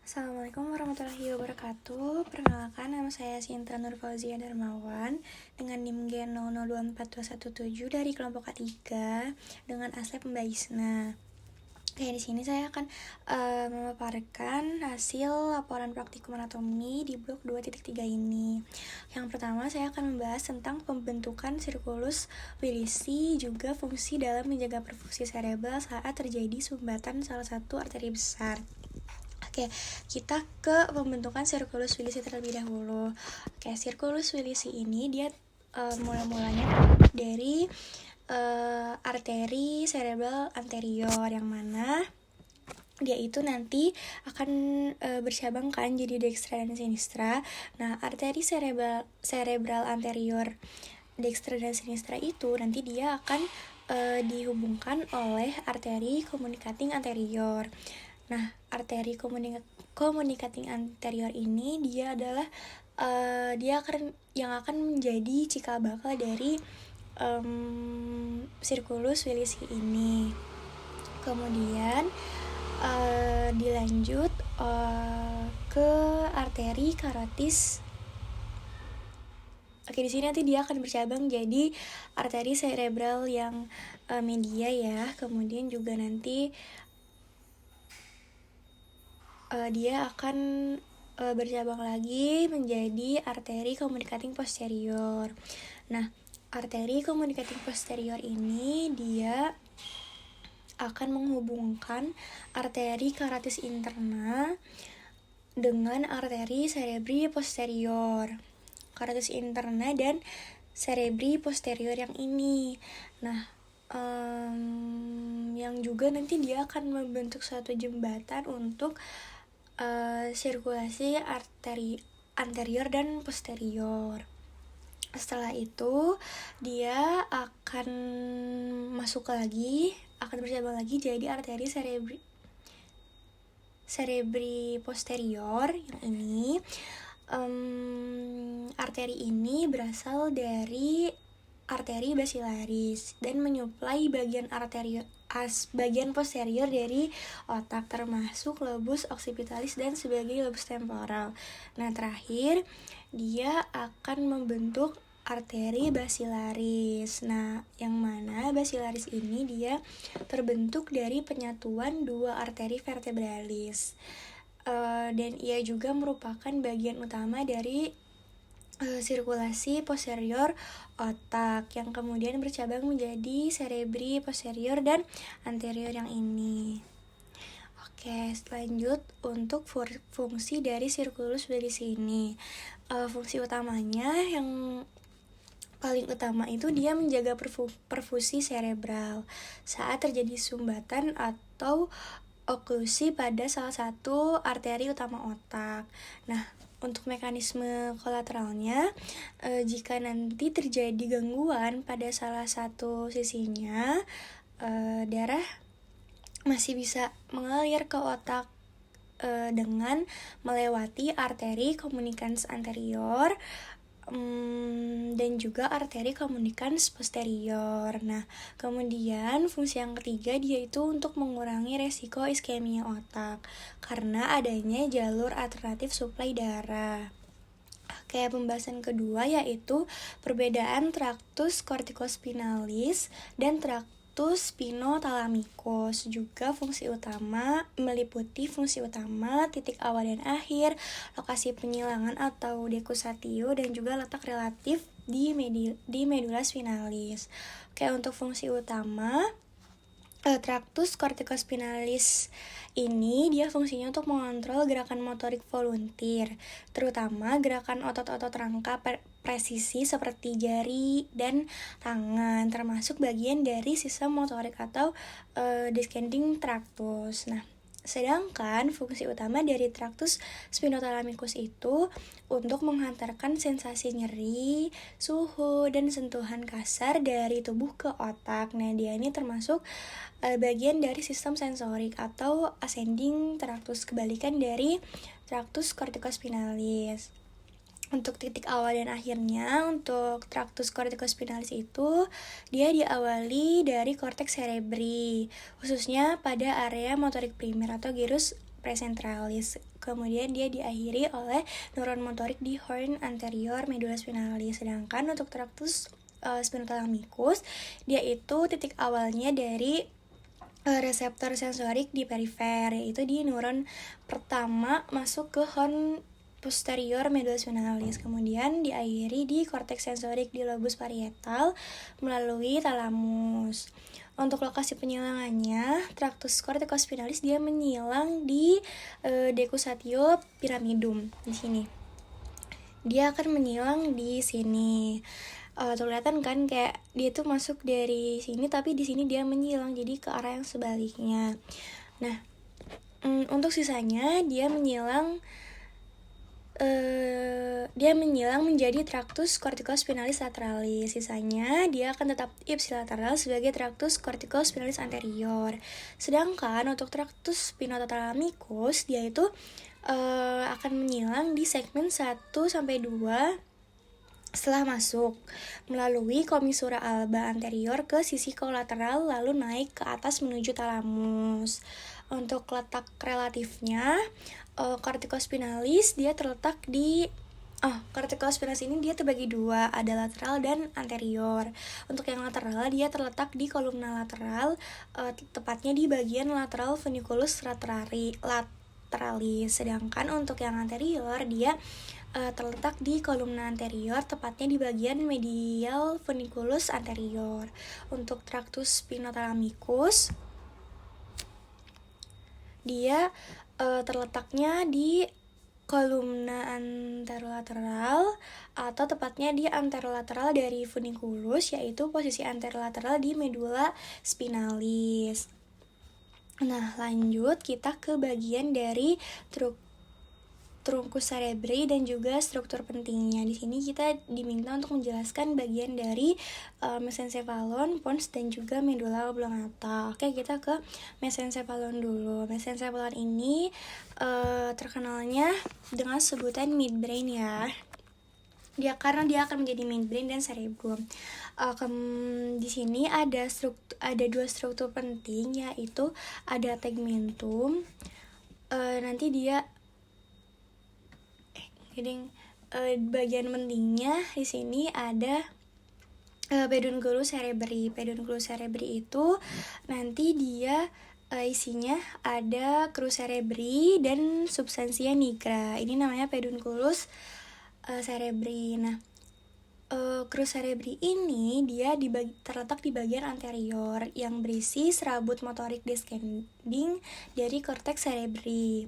Assalamualaikum warahmatullahi wabarakatuh. Perkenalkan, nama saya Sinta Nur Fauzia Darmawan dengan NIM Gen 0024217 dari kelompok A3 dengan asal Pembaisna. Oke, di sini saya akan memaparkan hasil laporan praktikum anatomi di blok 2.3 ini. Yang pertama, saya akan membahas tentang pembentukan sirkulus Willisi, juga fungsi dalam menjaga perfusi cerebral saat terjadi sumbatan salah satu arteri besar. Oke, kita ke pembentukan sirkulus Willisi terlebih dahulu. Oke, sirkulus Willisi ini dia mula-mulanya dari arteri cerebral anterior, yang mana dia itu nanti akan bercabang kan jadi dextra dan sinistra. Nah, arteri cerebral anterior, dextra dan sinistra itu nanti dia akan dihubungkan oleh arteri communicating anterior. Nah, arteri communicating anterior ini dia adalah yang akan menjadi cikal bakal dari sirkulus Willisi ini. Kemudian dilanjut ke arteri karotis. Oke, di sini nanti dia akan bercabang jadi arteri cerebral yang media ya. Kemudian juga nanti dia akan bercabang lagi menjadi arteri communicating posterior. Nah, arteri communicating posterior ini dia akan menghubungkan arteri karotis interna dengan arteri cerebri posterior. Karotis interna dan cerebri posterior yang ini. Nah, yang juga nanti dia akan membentuk suatu jembatan untuk sirkulasi arteri anterior dan posterior. Setelah itu dia akan bercabang lagi jadi arteri cerebri posterior yang ini. Arteri ini berasal dari arteri basilaris dan menyuplai bagian posterior dari otak, termasuk lobus occipitalis dan sebagai lobus temporal. Nah, terakhir dia akan membentuk arteri basilaris. Nah, yang mana basilaris ini dia terbentuk dari penyatuan dua arteri vertebralis. Dan ia juga merupakan bagian utama dari sirkulasi posterior otak yang kemudian bercabang menjadi cerebri posterior dan anterior yang ini. Oke, lanjut untuk fungsi dari sirkulus Willisi ini. Fungsi utamanya yang paling utama itu dia menjaga perfusi cerebral saat terjadi sumbatan atau oklusi pada salah satu arteri utama otak. Nah, untuk mekanisme kolateralnya, jika nanti terjadi gangguan pada salah satu sisinya, darah masih bisa mengalir ke otak dengan melewati arteri communicans anterior dan juga arteri communicans posterior. Nah, kemudian fungsi yang ketiga dia itu untuk mengurangi resiko iskemia otak karena adanya jalur alternatif suplai darah. Oke, pembahasan kedua yaitu perbedaan traktus corticospinalis dan traktus spinothalamikus. Juga fungsi utama meliputi fungsi utama, titik awal dan akhir, lokasi penyilangan atau dekusatio, dan juga letak relatif di medula spinalis. Oke, untuk fungsi utama traktus corticospinalis ini dia fungsinya untuk mengontrol gerakan motorik volunteer, terutama gerakan otot-otot rangka presisi seperti jari dan tangan, termasuk bagian dari sistem motorik atau descending tractus. Nah, sedangkan fungsi utama dari traktus spinothalamikus itu untuk menghantarkan sensasi nyeri, suhu, dan sentuhan kasar dari tubuh ke otak. Nah, dia ini termasuk bagian dari sistem sensorik atau ascending tractus, kebalikan dari traktus corticospinalis. Untuk titik awal dan akhirnya, untuk traktus corticospinalis itu dia diawali dari korteks cerebri, khususnya pada area motorik primer atau gyrus presentralis. Kemudian dia diakhiri oleh neuron motorik di horn anterior medula spinalis. Sedangkan untuk traktus spinothalamikus, dia itu titik awalnya dari reseptor sensorik di perifer, yaitu di neuron pertama masuk ke horn posterior medula spinalis, kemudian diakhiri di korteks sensorik di lobus parietal melalui talamus. Untuk lokasi penyilangannya, traktus corticospinalis dia menyilang di decussatio pyramidum di sini. Dia akan menyilang di sini. Tuh kelihatan kan kayak dia tuh masuk dari sini tapi di sini dia menyilang, jadi ke arah yang sebaliknya. Nah, untuk sisanya dia menyilang menjadi traktus corticospinalis lateralis. Sisanya dia akan tetap ipsilateral sebagai traktus corticospinalis anterior. Sedangkan untuk traktus spinothalamikus dia itu akan menyilang di segmen 1-2 setelah masuk melalui komisura alba anterior ke sisi kolateral lalu naik ke atas menuju talamus. Untuk letak relatifnya, corticospinalis dia terletak di corticospinalis ini dia terbagi dua, ada lateral dan anterior. Untuk yang lateral dia terletak di kolumna lateral, tepatnya di bagian lateral funiculus lateralis. Sedangkan untuk yang anterior dia terletak di kolumna anterior, tepatnya di bagian medial funiculus anterior. Untuk traktus spinothalamikus dia terletaknya di kolumna anterolateral atau tepatnya di anterolateral dari funiculus, yaitu posisi anterolateral di medula spinalis. Nah, lanjut kita ke bagian dari trunkus cerebri dan juga struktur pentingnya. Di sini kita diminta untuk menjelaskan bagian dari mesencephalon, pons dan juga medula oblongata. Oke, kita ke mesencephalon dulu. Mesencephalon ini terkenalnya dengan sebutan midbrain ya. Karena dia akan menjadi midbrain dan cerebrum. Di sini ada dua struktur penting, yaitu ada tegmentum. Nanti dia bagian pentingnya di sini ada pedunculus cerebri. Pedunculus cerebri itu nanti dia isinya ada crus cerebri dan substantia nigra. Ini namanya pedunculus cerebri. Nah, crus cerebri ini dia terletak di bagian anterior yang berisi serabut motorik descending dari korteks cerebri.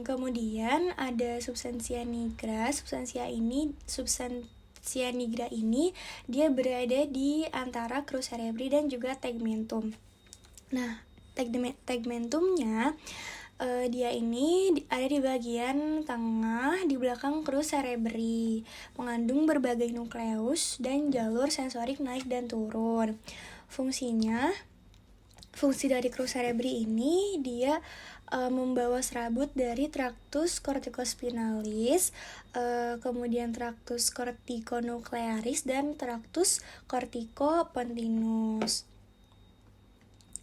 Kemudian ada substantia nigra. Substantia nigra ini dia berada di antara crus cerebri dan juga tegmentum. Nah, tegmentumnya dia ini ada di bagian tengah di belakang crus cerebri, mengandung berbagai nukleus dan jalur sensorik naik dan turun. Fungsi dari crus cerebri ini dia membawa serabut dari traktus corticospinalis, kemudian traktus corticonuklearis dan traktus corticopontinus.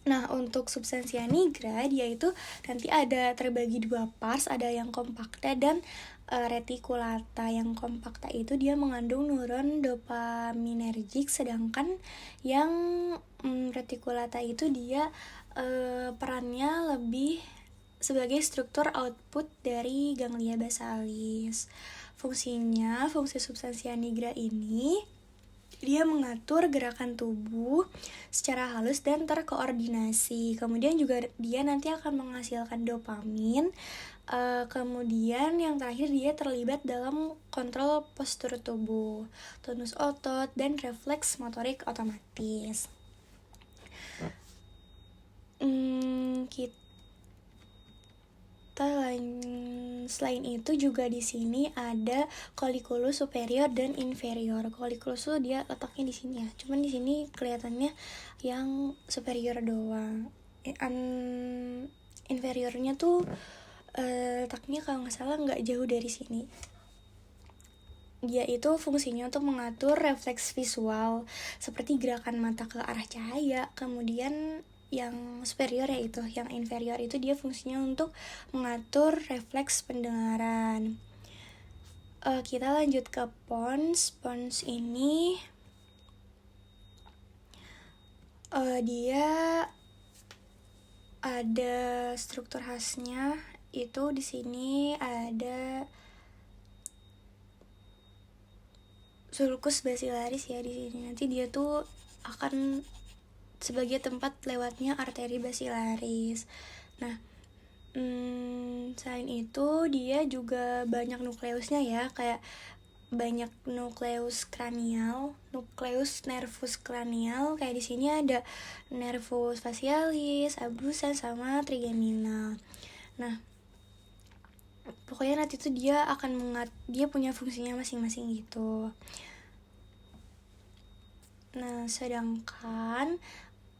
Nah, untuk substantia nigra dia itu nanti ada terbagi dua pars, ada yang kompakta dan reticulata. Yang kompakta itu dia mengandung neuron dopaminergic, sedangkan yang reticulata itu dia perannya lebih sebagai struktur output dari ganglia basalis. Fungsi substansia nigra ini dia mengatur gerakan tubuh secara halus dan terkoordinasi. Kemudian juga dia nanti akan menghasilkan dopamin. Kemudian yang terakhir dia terlibat dalam kontrol postur tubuh, tonus otot, dan refleks motorik otomatis. Selain itu juga di sini ada colliculus superior dan inferior. Colliculus tuh dia letaknya di sini ya. Cuman di sini kelihatannya yang superior doang. Inferiornya tuh letaknya kalau nggak salah nggak jauh dari sini. Dia itu fungsinya untuk mengatur refleks visual seperti gerakan mata ke arah cahaya, kemudian yang superior ya itu, yang inferior itu dia fungsinya untuk mengatur refleks pendengaran. Kita lanjut ke pons. Pons ini dia ada struktur khasnya. Itu di sini ada sulcus basilaris ya di sini. Nanti dia tuh akan sebagai tempat lewatnya arteri basilaris. Nah, selain itu dia juga banyak nukleusnya ya, kayak banyak nukleus kranial, nukleus nervus kranial. Kayak di sini ada nervus facialis, abducens, sama trigeminal. Nah, pokoknya nanti tuh dia akan dia punya fungsinya masing-masing gitu. Nah, sedangkan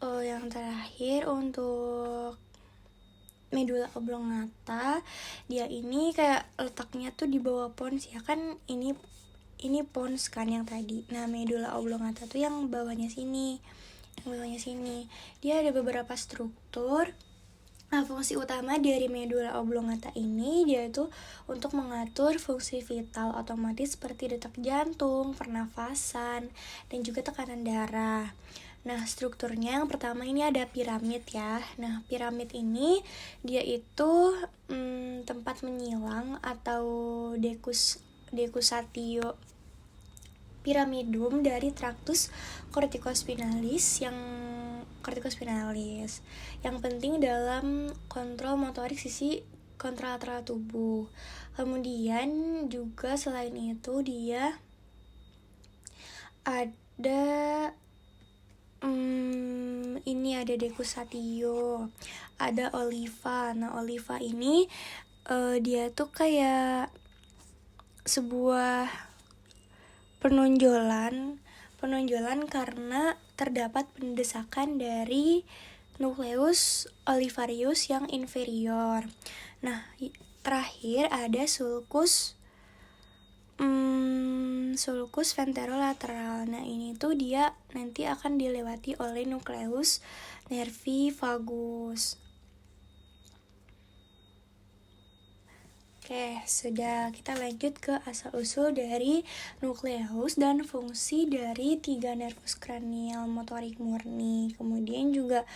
yang terakhir untuk medula oblongata, dia ini kayak letaknya tuh di bawah pons ya kan, ini pons kan yang tadi. Nah, medula oblongata tuh yang bawahnya sini. Dia ada beberapa struktur. Nah, fungsi utama dari medula oblongata ini dia itu untuk mengatur fungsi vital otomatis seperti detak jantung, pernafasan, dan juga tekanan darah. Nah, strukturnya yang pertama ini ada piramid ya. Nah, piramid ini dia itu tempat menyilang atau decussatio piramidum dari traktus corticospinalis yang penting dalam kontrol motorik sisi kontralateral tubuh. Kemudian juga selain itu dia ada ini ada decussatio, ada oliva. Nah, oliva ini dia tuh kayak sebuah penonjolan karena terdapat pendesakan dari nukleus olivarius yang inferior. Nah, terakhir ada sulcus ventrolateral. Nah, ini tuh dia nanti akan dilewati oleh nukleus nervi vagus. Oke, sudah. Kita lanjut ke asal-usul dari nukleus dan fungsi dari 3 nervus kranial motorik murni. Kemudian juga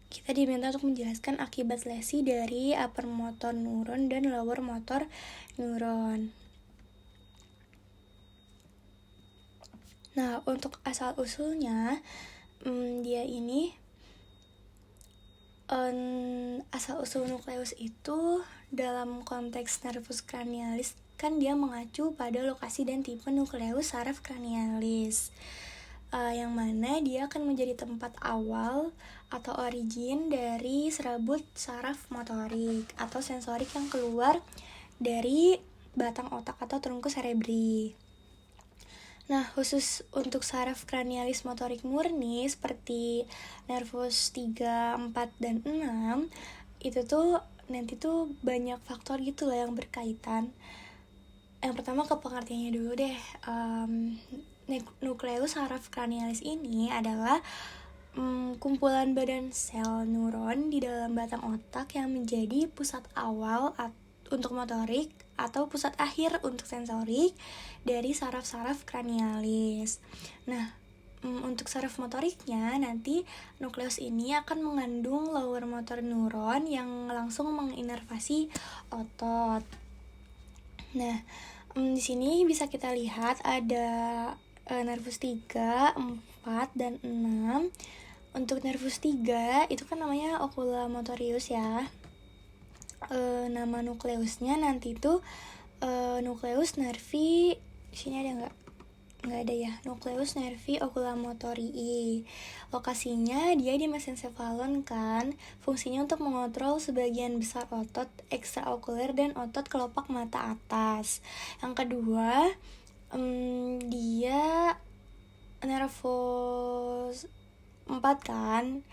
kita diminta untuk menjelaskan akibat lesi dari upper motor neuron dan lower motor neuron. Nah, untuk asal-usulnya, dia ini asal-usul nukleus itu dalam konteks nervus cranialis kan dia mengacu pada lokasi dan tipe nukleus saraf cranialis, yang mana dia akan menjadi tempat awal atau origin dari serabut saraf motorik atau sensorik yang keluar dari batang otak atau trunkus cerebri. Nah, khusus untuk saraf cranialis motorik murni seperti nervus 3, 4, dan 6 itu tuh nanti tuh banyak faktor gitu lah yang berkaitan. Yang pertama ke pengertiannya dulu deh. Nukleus saraf cranialis ini adalah kumpulan badan sel neuron di dalam batang otak yang menjadi pusat awal untuk motorik atau pusat akhir untuk sensorik dari saraf-saraf cranialis. Nah, untuk saraf motoriknya nanti nukleus ini akan mengandung lower motor neuron yang langsung menginervasi otot. Nah, di sini bisa kita lihat ada nervus 3, 4, dan 6. Untuk nervus 3 itu kan namanya oculomotorius ya. Nama nukleusnya nanti tuh nukleus nervi. Di sini ada nggak ada ya, nukleus nervi oculomotorii. Lokasinya dia di mesencephalon kan, fungsinya untuk mengontrol sebagian besar otot ekstraokuler dan otot kelopak mata atas. Yang kedua, dia nervus 4 kan,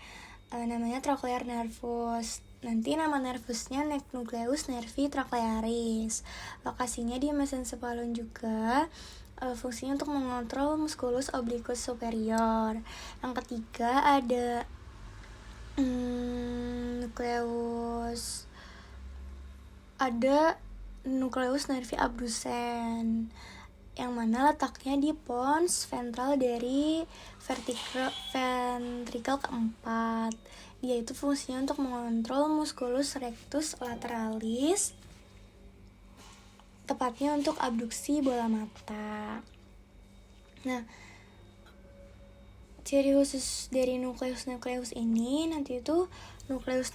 namanya trochlear nervus. Nanti nama nervusnya nukleus nervi trochlearis. Lokasinya di mesencephalon juga. Fungsinya untuk mengontrol musculus obliquus superior. Yang ketiga ada Nukleus ada nukleus nervi abducens yang mana letaknya di pons ventral dari ventrikel keempat. Dia itu fungsinya untuk mengontrol musculus rectus lateralis, tepatnya untuk abduksi bola mata. Nah, ciri khusus dari nukleus ini nanti itu nukleus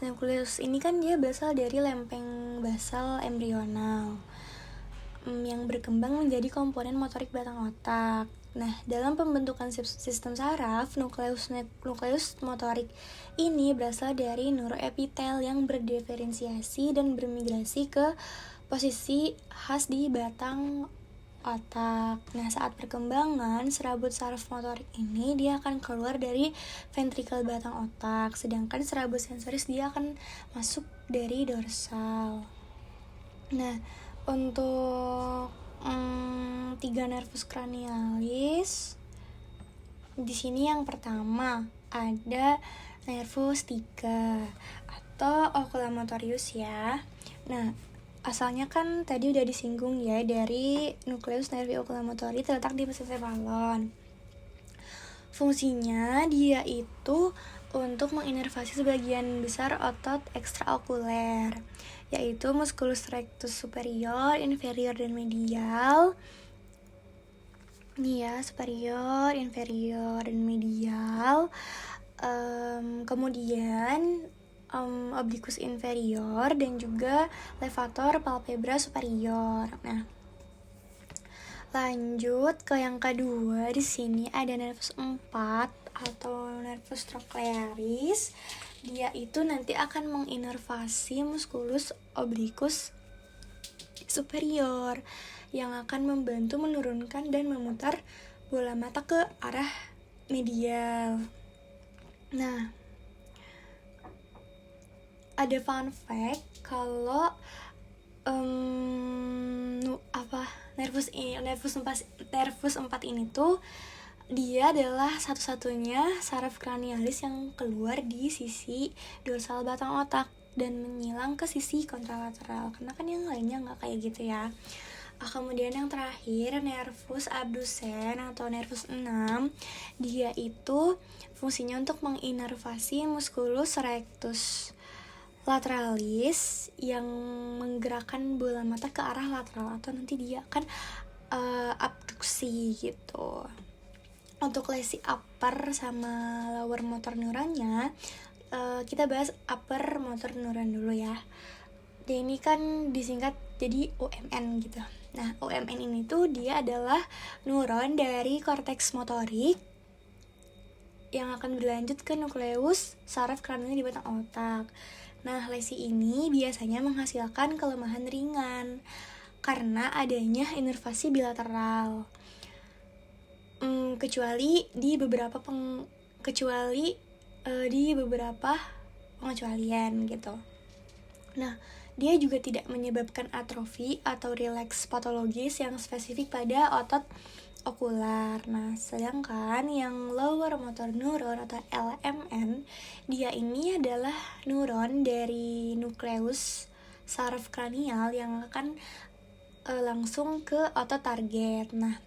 ini kan dia berasal dari lempeng basal embrional yang berkembang menjadi komponen motorik batang otak. Nah, dalam pembentukan sistem saraf, nukleus motorik ini berasal dari neuroepitel yang berdiferensiasi dan bermigrasi ke posisi khas di batang otak. Nah, saat perkembangan, serabut saraf motorik ini dia akan keluar dari ventrikel batang otak, sedangkan serabut sensoris dia akan masuk dari dorsal. Nah, untuk 3 nervus cranialis di sini yang pertama ada nervus 3 atau oculomotorius ya. Nah, asalnya kan tadi udah disinggung ya dari nukleus nervi oculomotori terletak di mesencephalon. Fungsinya dia itu untuk menginervasi sebagian besar otot ekstraokuler, yaitu musculus rectus superior, inferior, dan medial. Nih ya, superior, inferior, dan medial. Kemudian obliquus inferior dan juga levator palpebra superior. Nah, lanjut ke yang kedua, di sini ada nervus 4 atau nervus trochlearis. Dia itu nanti akan menginervasi musculus obliquus superior yang akan membantu menurunkan dan memutar bola mata ke arah medial. Nah, ada fun fact kalau nervus 4 ini tuh dia adalah satu-satunya saraf kranialis yang keluar di sisi dorsal batang otak dan menyilang ke sisi kontralateral, karena kan yang lainnya nggak kayak gitu ya. Kemudian yang terakhir, nervus abducens atau nervus 6, dia itu fungsinya untuk menginervasi musculus rectus lateralis yang menggerakkan bola mata ke arah lateral, atau nanti dia akan abduksi gitu. Untuk lesi upper sama lower motor neuronnya, kita bahas upper motor neuron dulu ya. Dan ini kan disingkat jadi OMN gitu. Nah, OMN ini tuh dia adalah neuron dari korteks motorik yang akan berlanjut ke nukleus saraf kranial di batang otak. Nah, lesi ini biasanya menghasilkan kelemahan ringan karena adanya inervasi bilateral. Kecuali di beberapa pengecualian gitu. Nah, dia juga tidak menyebabkan atrofi atau relaks patologis yang spesifik pada otot okular. Nah, sedangkan yang lower motor neuron atau LMN, dia ini adalah neuron dari nukleus saraf kranial yang akan langsung ke otot target. Nah,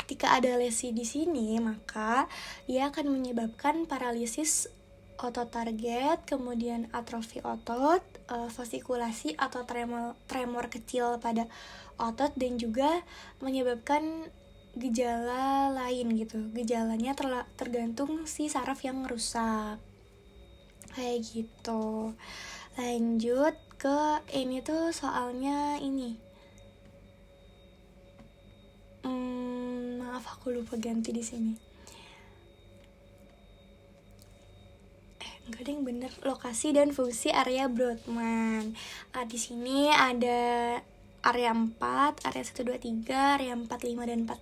ketika ada lesi di sini, maka ia akan menyebabkan paralisis otot target, kemudian atrofi otot, fasikulasi atau tremor kecil pada otot, dan juga menyebabkan gejala lain gitu. Gejalanya tergantung si saraf yang rusak. Kayak gitu. Lanjut ke ini tuh soalnya ini. Maaf aku lupa ganti di sini. Enggak ada yang bener, lokasi dan fungsi area Brodmann. Di sini ada area 4, area 1, 2, 3, area 4, 5, dan 4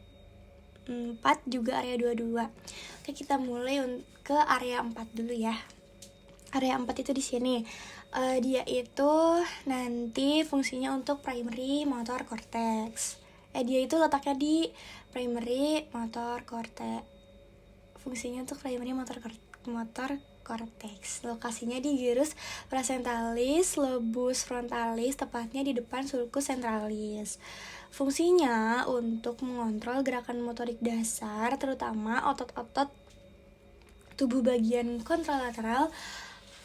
juga area 22. Oke, kita mulai ke area 4 dulu ya. Area 4 itu di sini. Dia itu nanti fungsinya untuk primary motor cortex. Dia itu letaknya di primary motor cortex. Fungsinya untuk primary motor cortex. Lokasinya di gyrus presentalis, lobus frontalis, tepatnya di depan sulcus centralis. Fungsinya untuk mengontrol gerakan motorik dasar, terutama otot-otot tubuh bagian kontralateral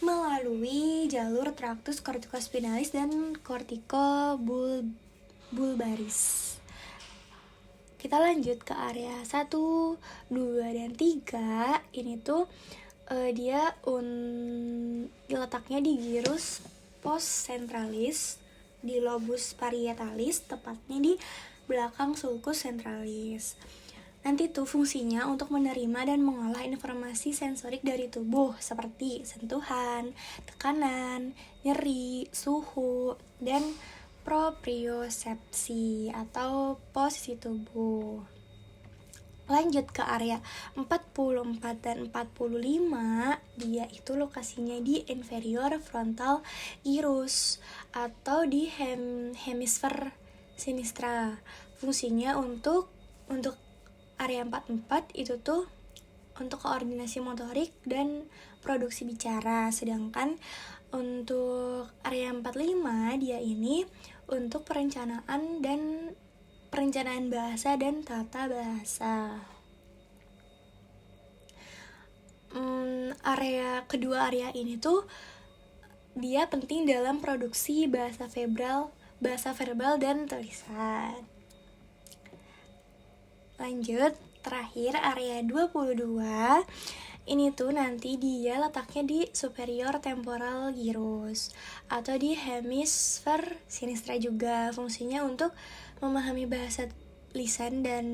melalui jalur traktus corticospinalis dan corticobulbaris. Kita lanjut ke area 1, 2, dan 3. Ini tuh dia letaknya di gyrus postcentralis, di lobus parietalis, tepatnya di belakang sulcus centralis. Nanti tuh fungsinya untuk menerima dan mengolah informasi sensorik dari tubuh seperti sentuhan, tekanan, nyeri, suhu, dan propriosepsi atau posisi tubuh. Lanjut ke area 44 dan 45, dia itu lokasinya di inferior frontal gyrus atau di hemisfer sinistra. Fungsinya untuk area 44 itu tuh untuk koordinasi motorik dan produksi bicara, sedangkan untuk area 45 dia ini untuk perencanaan bahasa dan tata bahasa. Kedua area ini tuh dia penting dalam produksi bahasa verbal dan tulisan. Lanjut, terakhir area 22. Ini tuh nanti dia letaknya di superior temporal gyrus atau di hemisfer sinistra juga. Fungsinya untuk memahami bahasa lisan dan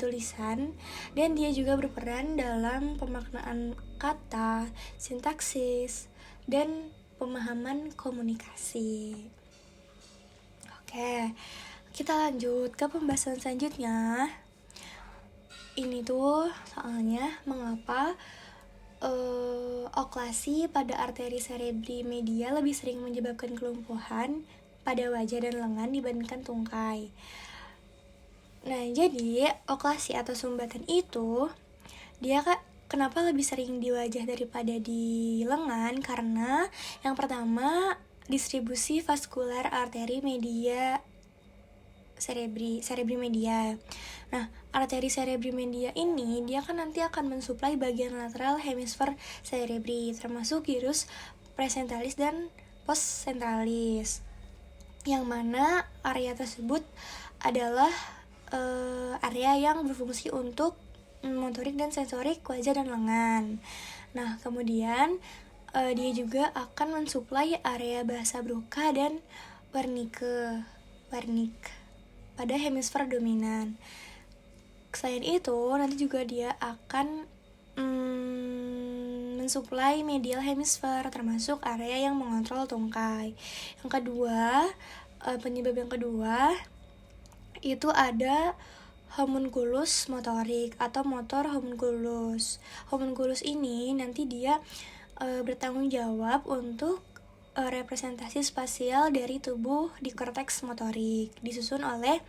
tulisan, dan dia juga berperan dalam pemaknaan kata, sintaksis, dan pemahaman komunikasi. Oke, kita lanjut ke pembahasan selanjutnya. Ini tuh soalnya mengapa oklasi pada arteri cerebri media lebih sering menyebabkan kelumpuhan pada wajah dan lengan dibandingkan tungkai. Nah, jadi oklasi atau sumbatan itu dia kenapa lebih sering di wajah daripada di lengan? Karena yang pertama, distribusi vaskular arteri media cerebri media. Nah, arteri cerebri media ini dia kan nanti akan mensuplai bagian lateral hemisfer cerebri, termasuk gyrus presentalis dan postcentralis, yang mana area tersebut adalah area yang berfungsi untuk motorik dan sensorik wajah dan lengan. Nah, kemudian dia juga akan mensuplai area bahasa Broca dan Wernicke pada hemisfer dominan. Selain itu, nanti juga dia akan mensuplai medial hemisfer, termasuk area yang mengontrol tungkai. Yang kedua, penyebab yang kedua itu ada homunculus motorik atau motor homunculus. Homunculus ini nanti dia bertanggung jawab untuk representasi spasial dari tubuh di korteks motorik, disusun oleh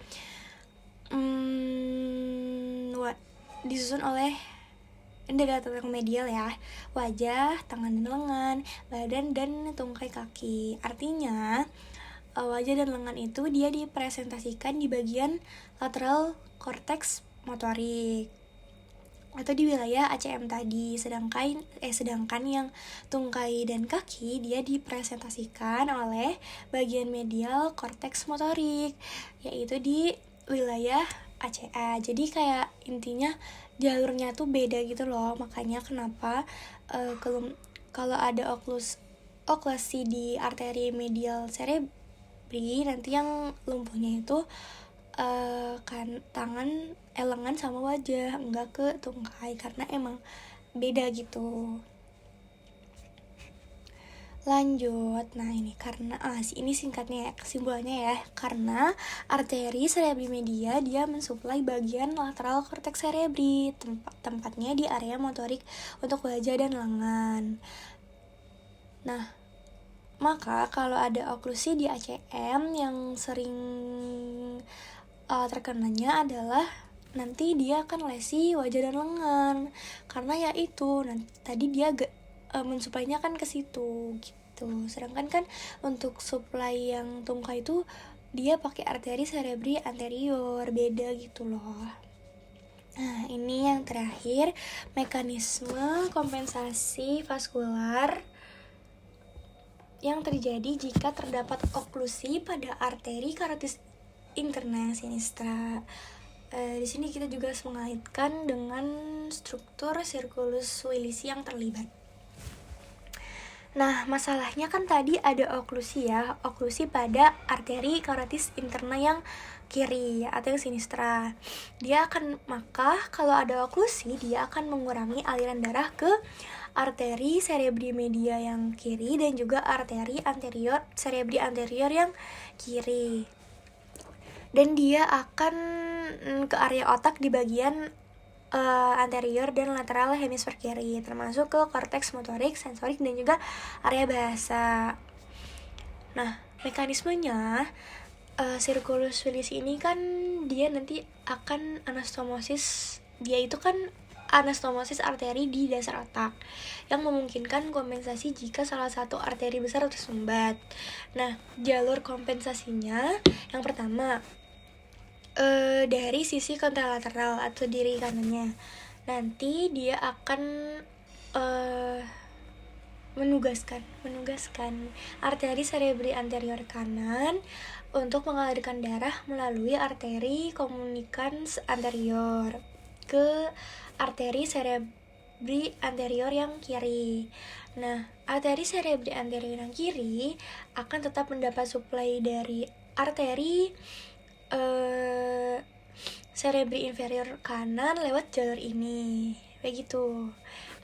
endogatelang medial ya, wajah, tangan dan lengan, badan, dan tungkai kaki. Artinya wajah dan lengan itu dia dipresentasikan di bagian lateral korteks motorik atau di wilayah ACM tadi, sedangkan yang tungkai dan kaki dia dipresentasikan oleh bagian medial korteks motorik, yaitu di wilayah ACA. Jadi kayak intinya jalurnya tuh beda gitu loh. Makanya kenapa kalau ada oklasi di arteri medial cerebri, nanti yang lumpuhnya itu lengan sama wajah, enggak ke tungkai, karena emang beda gitu. Lanjut, nah ini karena ini singkatnya ya, kesimpulannya ya, karena arteri cerebri media dia mensuplai bagian lateral korteks cerebri, tempatnya di area motorik untuk wajah dan lengan. Nah, maka kalau ada oklusi di ACM yang sering terkenanya adalah nanti dia akan lesi wajah dan lengan, karena ya itu tadi dia mensuplainya kan ke situ gitu. Sedangkan kan untuk supply yang tungkai itu dia pakai arteri cerebri anterior, beda gitu loh. Nah, ini yang terakhir, mekanisme kompensasi vaskular yang terjadi jika terdapat oklusi pada arteri karotis interna sinistra. Di sini kita juga harus mengaitkan dengan struktur sirkulus Willisi yang terlibat. Nah, masalahnya kan tadi ada oklusi ya, oklusi pada arteri karotis interna yang kiri atau yang sinistra. Maka kalau ada oklusi, dia akan mengurangi aliran darah ke arteri cerebri media yang kiri dan juga arteri anterior cerebri anterior yang kiri. Dan dia akan ke area otak di bagian anterior dan lateral hemisfer kiri, termasuk ke korteks motorik, sensorik, dan juga area bahasa. Nah, mekanismenya sirkulus Willisi ini kan dia nanti akan anastomosis. Dia itu kan anastomosis arteri di dasar otak yang memungkinkan kompensasi jika salah satu arteri besar tersumbat. Nah, jalur kompensasinya yang pertama dari sisi kontralateral atau diri kanannya. Nanti dia akan menugaskan arteri cerebri anterior kanan untuk mengalirkan darah melalui arteri komunikans anterior ke arteri cerebri anterior yang kiri. Nah, arteri cerebri anterior yang kiri akan tetap mendapat suplai dari arteri cerebri inferior kanan lewat jalur ini, begitu.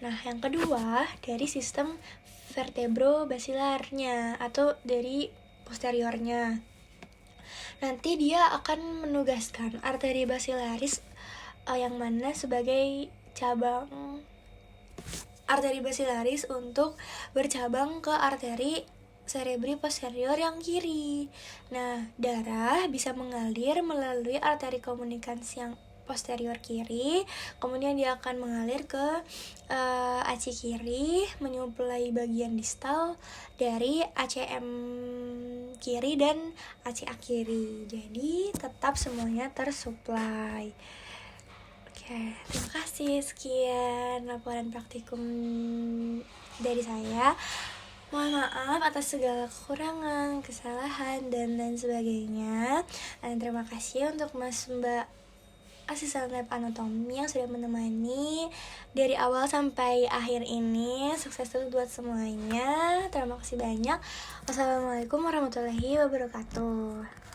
Nah, yang kedua dari sistem vertebrobasilarnya atau dari posteriornya. Nanti dia akan menugaskan arteri basilaris yang mana sebagai cabang arteri basilaris untuk bercabang ke arteri cerebri posterior yang kiri. Nah, darah bisa mengalir melalui arteri komunikasi yang posterior kiri, kemudian dia akan mengalir ke AC kiri, menyuplai bagian distal dari ACM kiri dan ACA kiri. Jadi tetap semuanya tersuplai. Oke, terima kasih. Sekian laporan praktikum dari saya. Mohon maaf atas segala kekurangan, kesalahan, dan lain sebagainya. Dan terima kasih untuk Mas Mbak asisten lab anatomi yang sudah menemani dari awal sampai akhir ini. Sukses terus buat semuanya. Terima kasih banyak. Wassalamualaikum warahmatullahi wabarakatuh.